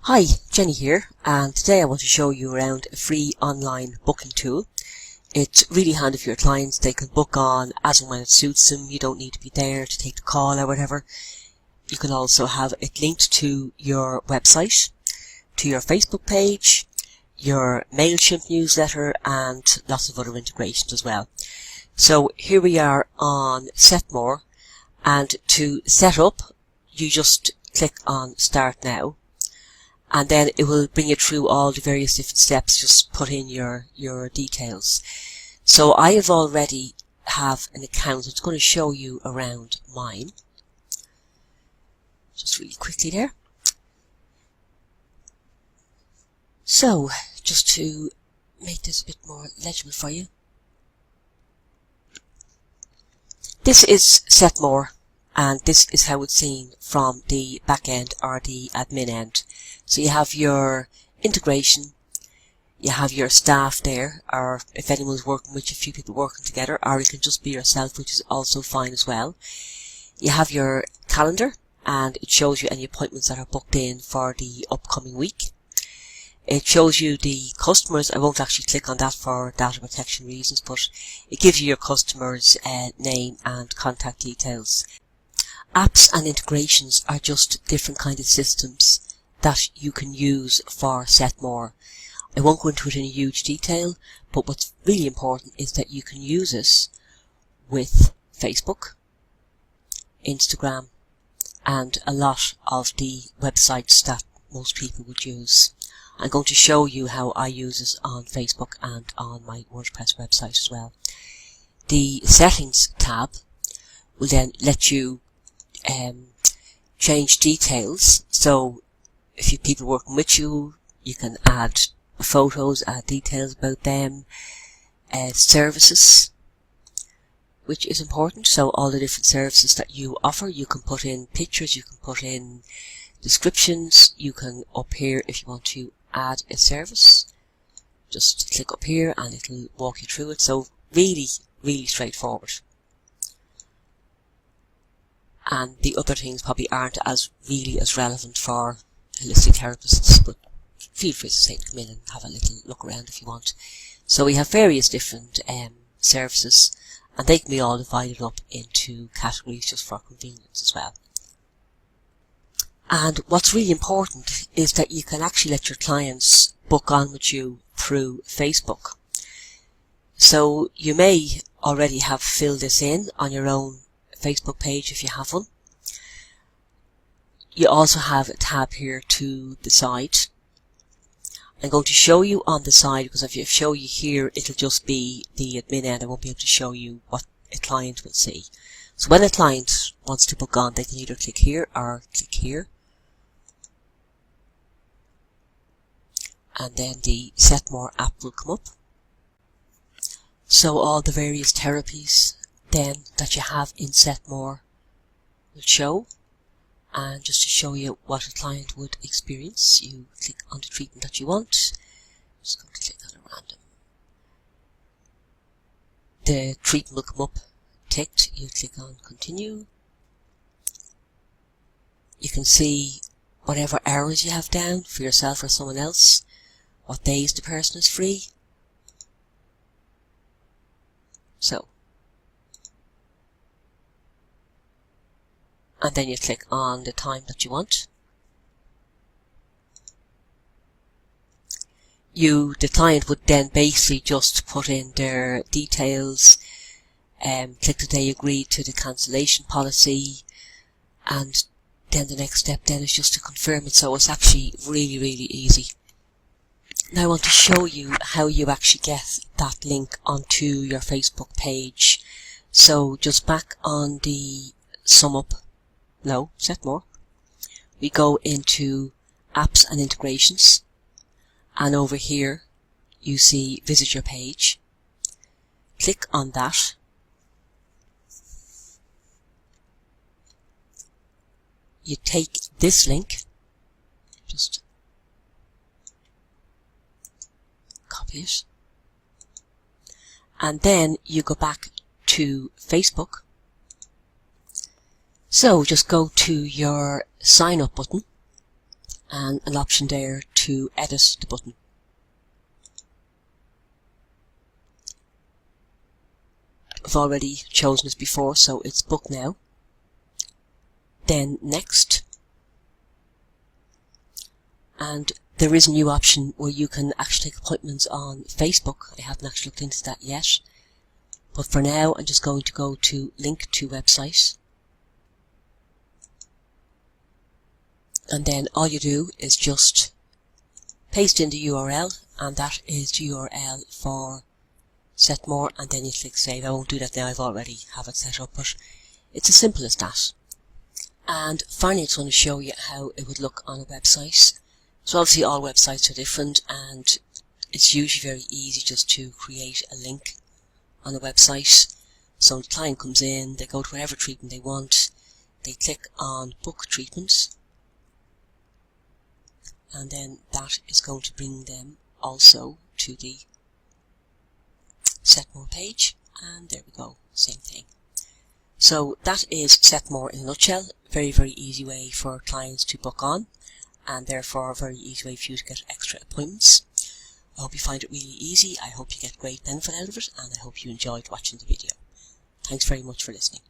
Hi, Jenny here, and today I want to show you around a free online booking tool. It's really handy for your clients. They can book on as and when it suits them. You don't need to be there to take the call or whatever. You can also have it linked to your website, to your Facebook page, your MailChimp newsletter, and lots of other integrations as well. So here we are on Setmore, and to set up, you just click on Start Now. And then it will bring you through all the various different steps. Just put in your details. So I have already have an account. It's going to show you around mine. Just really quickly there. So just to make this a bit more legible for you. This is Setmore, and this is how it's seen from the back end or the admin end. So you have your integration, you have your staff there, or if anyone's working with you, a few people working together, or it can just be yourself, which is also fine as well. You have your calendar, and it shows you any appointments that are booked in for the upcoming week. It shows you the customers. I won't actually click on that for data protection reasons, but it gives you your customer's name and contact details. Apps and integrations are just different kind of systems that you can use for Setmore. I won't go into it in huge detail, but what's really important is that you can use it with Facebook, Instagram, and a lot of the websites that most people would use. I'm going to show you how I use it on Facebook and on my WordPress website as well. The Settings tab will then let you change details. So if you have people working with you, you can add photos, add details about them, services, which is important. So all the different services that you offer, you can put in pictures, you can put in descriptions, you can up here if you want to add a service, just click up here and it'll walk you through it. So really straightforward. And the other things probably aren't as relevant for holistic therapists, but feel free to come in and have a little look around if you want. So we have various different services, and they can be all divided up into categories just for convenience as well. And what's really important is that you can actually let your clients book on with you through Facebook. So you may already have filled this in on your own Facebook page if you have one. You also have a tab here to the side. I'm going to show you on the side, because if I show you here, it'll just be the admin end. I won't be able to show you what a client will see. So when a client wants to book on, they can either click here or click here. And then the Setmore app will come up. So all the various therapies then that you have in Setmore will show. And just to show you what a client would experience, you click on the treatment that you want. I'm just going to click on a random. The treatment will come up ticked. You click on continue. You can see whatever hours you have down for yourself or someone else, what days the person is free. So, and then you click on the time that you want. The client would then basically just put in their details, click that they agree to the cancellation policy, and then the next step then is just to confirm it. So it's actually really easy. Now I want to show you how you actually get that link onto your Facebook page. So just back on the Setmore, we go into apps and integrations, and over here you see visit your page. Click on that. You take this link, just copy it, and then you go back to Facebook. So just go to your sign up button and an option there to edit the button. I've already chosen this before, so it's book now. Then next, and there is a new option where you can actually take appointments on Facebook. I haven't actually looked into that yet, but for now I'm just going to go to link to website, and then all you do is just paste in the URL, and that is the URL for Setmore, and then you click save. I won't do that now, I've already have it set up, but it's as simple as that. And finally, I just want to show you how it would look on a website. So obviously all websites are different, and it's usually very easy just to create a link on a website. So the client comes in, they go to whatever treatment they want, they click on book treatment, and then that is going to bring them also to the Setmore page, and there we go, same thing. So that is Setmore in a nutshell. Very, very easy way for clients to book on, and therefore a very easy way for you to get extra appointments. I hope you find it really easy. I hope you get great benefit out of it, and I hope you enjoyed watching the video. Thanks very much for listening.